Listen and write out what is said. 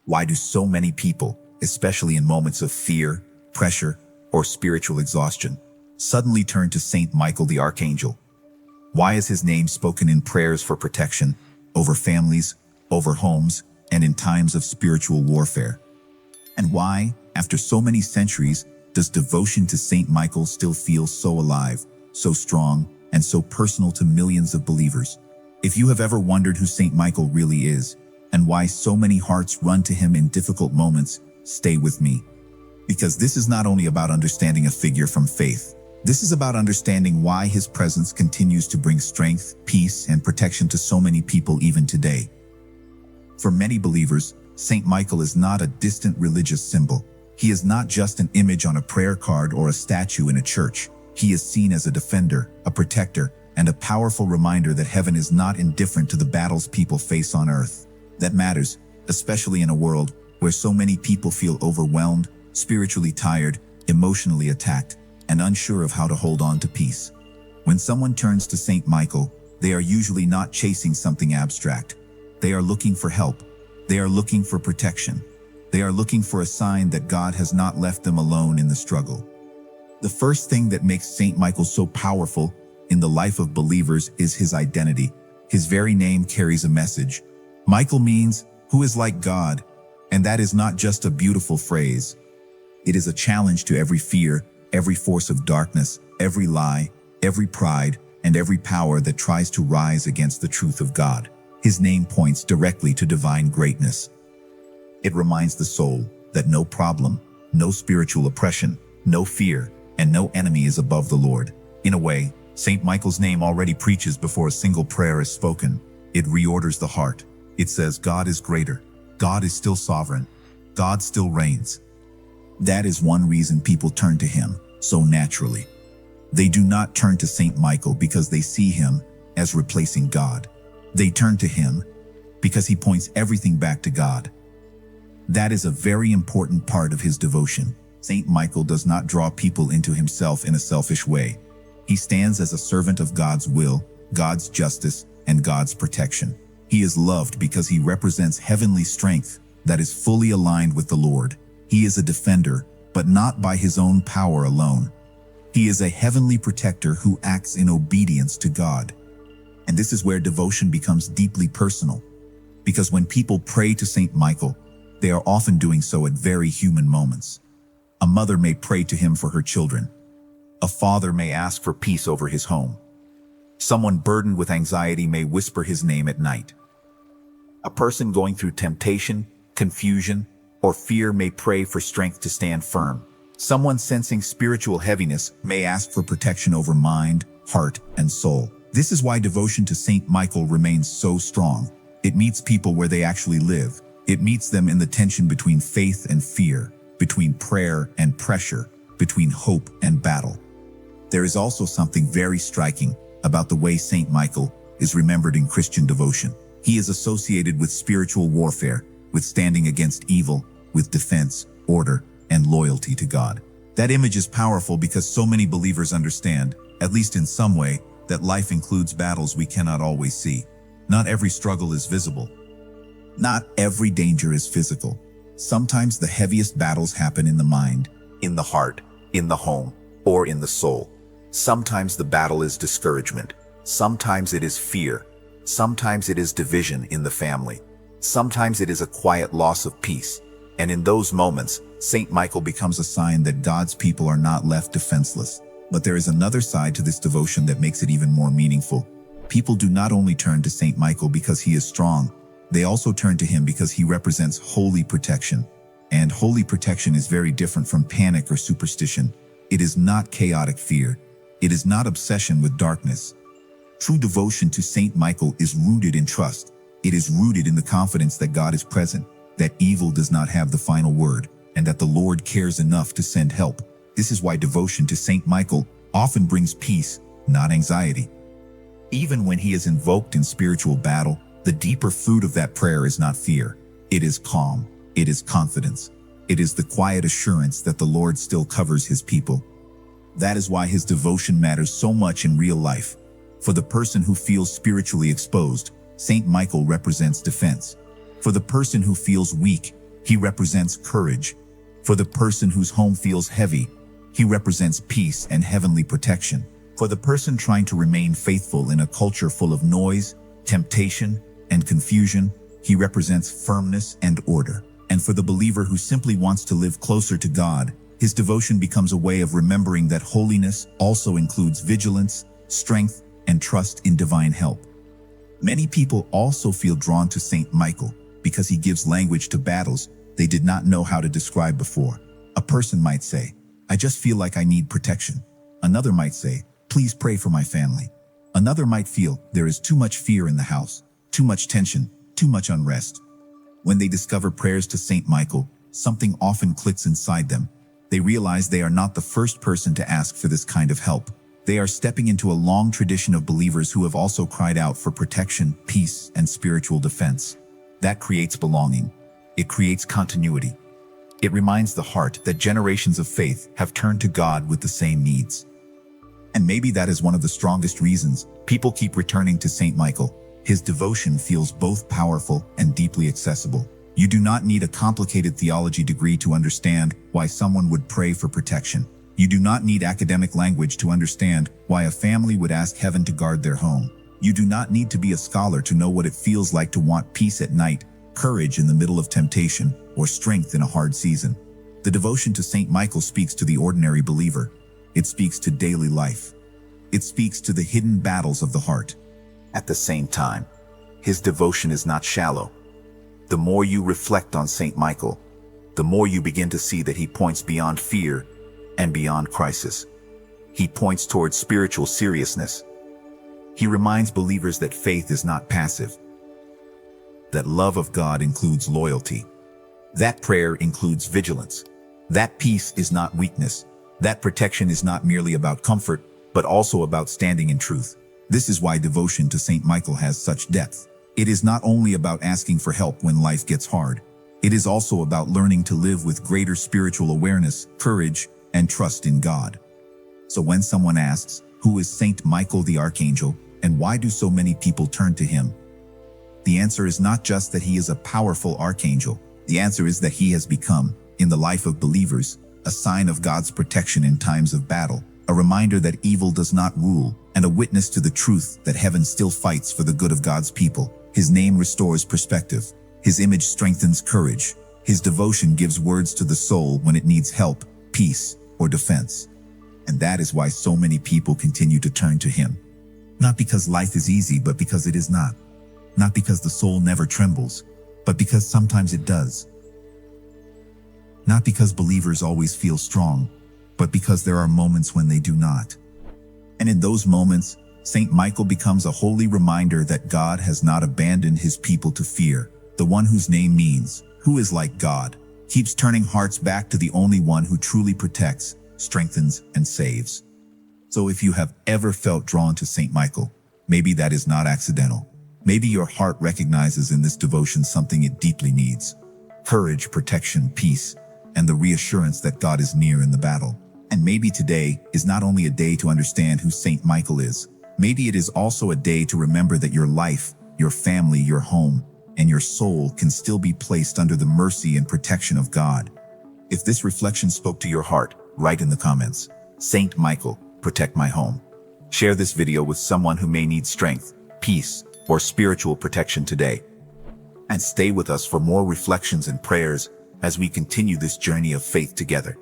Why do so many people, especially in moments of fear, pressure, or spiritual exhaustion, suddenly turn to Saint Michael the Archangel? Why is his name spoken in prayers for protection, over families, over homes, and in times of spiritual warfare? And why, after so many centuries, does devotion to Saint Michael still feel so alive, so strong, and so personal to millions of believers? If you have ever wondered who Saint Michael really is, and why so many hearts run to him in difficult moments, stay with me. Because this is not only about understanding a figure from faith. This is about understanding why his presence continues to bring strength, peace, and protection to so many people even today. For many believers, Saint Michael is not a distant religious symbol. He is not just an image on a prayer card or a statue in a church. He is seen as a defender, a protector, and a powerful reminder that heaven is not indifferent to the battles people face on earth. That matters, especially in a world where so many people feel overwhelmed, spiritually tired, emotionally attacked, and unsure of how to hold on to peace. When someone turns to Saint Michael, they are usually not chasing something abstract. They are looking for help. They are looking for protection. They are looking for a sign that God has not left them alone in the struggle. The first thing that makes Saint Michael so powerful in the life of believers is his identity. His very name carries a message. Michael means, "who is like God," and that is not just a beautiful phrase. It is a challenge to every fear, every force of darkness, every lie, every pride, and every power that tries to rise against the truth of God. His name points directly to divine greatness. It reminds the soul that no problem, no spiritual oppression, no fear, and no enemy is above the Lord. In a way, Saint Michael's name already preaches before a single prayer is spoken. It reorders the heart. It says God is greater. God is still sovereign. God still reigns. That is one reason people turn to him so naturally. They do not turn to Saint Michael because they see him as replacing God. They turn to him because he points everything back to God. That is a very important part of his devotion. Saint Michael does not draw people into himself in a selfish way. He stands as a servant of God's will, God's justice, and God's protection. He is loved because he represents heavenly strength that is fully aligned with the Lord. He is a defender, but not by his own power alone. He is a heavenly protector who acts in obedience to God. And this is where devotion becomes deeply personal. Because when people pray to Saint Michael, they are often doing so at very human moments. A mother may pray to him for her children. A father may ask for peace over his home. Someone burdened with anxiety may whisper his name at night. A person going through temptation, confusion, or fear may pray for strength to stand firm. Someone sensing spiritual heaviness may ask for protection over mind, heart, and soul. This is why devotion to Saint Michael remains so strong. It meets people where they actually live. It meets them in the tension between faith and fear, between prayer and pressure, between hope and battle. There is also something very striking about the way Saint Michael is remembered in Christian devotion. He is associated with spiritual warfare, with standing against evil, with defense, order, and loyalty to God. That image is powerful because so many believers understand, at least in some way, that life includes battles we cannot always see. Not every struggle is visible. Not every danger is physical. Sometimes the heaviest battles happen in the mind, in the heart, in the home, or in the soul. Sometimes the battle is discouragement. Sometimes it is fear. Sometimes it is division in the family. Sometimes it is a quiet loss of peace. And in those moments, Saint Michael becomes a sign that God's people are not left defenseless. But there is another side to this devotion that makes it even more meaningful. People do not only turn to Saint Michael because he is strong, they also turn to him because he represents holy protection. And holy protection is very different from panic or superstition. It is not chaotic fear. It is not obsession with darkness. True devotion to Saint Michael is rooted in trust. It is rooted in the confidence that God is present, that evil does not have the final word, and that the Lord cares enough to send help. This is why devotion to Saint Michael often brings peace, not anxiety. Even when he is invoked in spiritual battle, the deeper fruit of that prayer is not fear. It is calm. It is confidence. It is the quiet assurance that the Lord still covers his people. That is why his devotion matters so much in real life. For the person who feels spiritually exposed, Saint Michael represents defense. For the person who feels weak, he represents courage. For the person whose home feels heavy, he represents peace and heavenly protection. For the person trying to remain faithful in a culture full of noise, temptation, and confusion, he represents firmness and order. And for the believer who simply wants to live closer to God, his devotion becomes a way of remembering that holiness also includes vigilance, strength, and trust in divine help. Many people also feel drawn to Saint Michael because he gives language to battles they did not know how to describe before. A person might say, "I just feel like I need protection." Another might say, "Please pray for my family." Another might feel there is too much fear in the house, too much tension, too much unrest. When they discover prayers to Saint Michael, something often clicks inside them. They realize they are not the first person to ask for this kind of help. They are stepping into a long tradition of believers who have also cried out for protection, peace, and spiritual defense. That creates belonging. It creates continuity. It reminds the heart that generations of faith have turned to God with the same needs. And maybe that is one of the strongest reasons people keep returning to Saint Michael. His devotion feels both powerful and deeply accessible. You do not need a complicated theology degree to understand why someone would pray for protection. You do not need academic language to understand why a family would ask heaven to guard their home. You do not need to be a scholar to know what it feels like to want peace at night, courage in the middle of temptation, or strength in a hard season. The devotion to Saint Michael speaks to the ordinary believer. It speaks to daily life. It speaks to the hidden battles of the heart. At the same time, his devotion is not shallow. The more you reflect on Saint Michael, the more you begin to see that he points beyond fear and beyond crisis. He points towards spiritual seriousness. He reminds believers that faith is not passive, that love of God includes loyalty, that prayer includes vigilance, that peace is not weakness, that protection is not merely about comfort, but also about standing in truth. This is why devotion to Saint Michael has such depth. It is not only about asking for help when life gets hard. It is also about learning to live with greater spiritual awareness, courage, and trust in God. So when someone asks, "Who is Saint Michael the Archangel, and why do so many people turn to him?" the answer is not just that he is a powerful archangel. The answer is that he has become, in the life of believers, a sign of God's protection in times of battle, a reminder that evil does not rule, and a witness to the truth that heaven still fights for the good of God's people. His name restores perspective. His image strengthens courage. His devotion gives words to the soul when it needs help, peace, or defense. And that is why so many people continue to turn to him. Not because life is easy, but because it is not. Not because the soul never trembles, but because sometimes it does. Not because believers always feel strong, but because there are moments when they do not. And in those moments, Saint Michael becomes a holy reminder that God has not abandoned his people to fear. The one whose name means, "Who is like God," keeps turning hearts back to the only one who truly protects, strengthens, and saves. So if you have ever felt drawn to Saint Michael, maybe that is not accidental. Maybe your heart recognizes in this devotion something it deeply needs: courage, protection, peace, and the reassurance that God is near in the battle. And maybe today is not only a day to understand who Saint Michael is, maybe it is also a day to remember that your life, your family, your home, and your soul can still be placed under the mercy and protection of God. If this reflection spoke to your heart, write in the comments, "Saint Michael, protect my home." Share this video with someone who may need strength, peace, or spiritual protection today. And stay with us for more reflections and prayers as we continue this journey of faith together.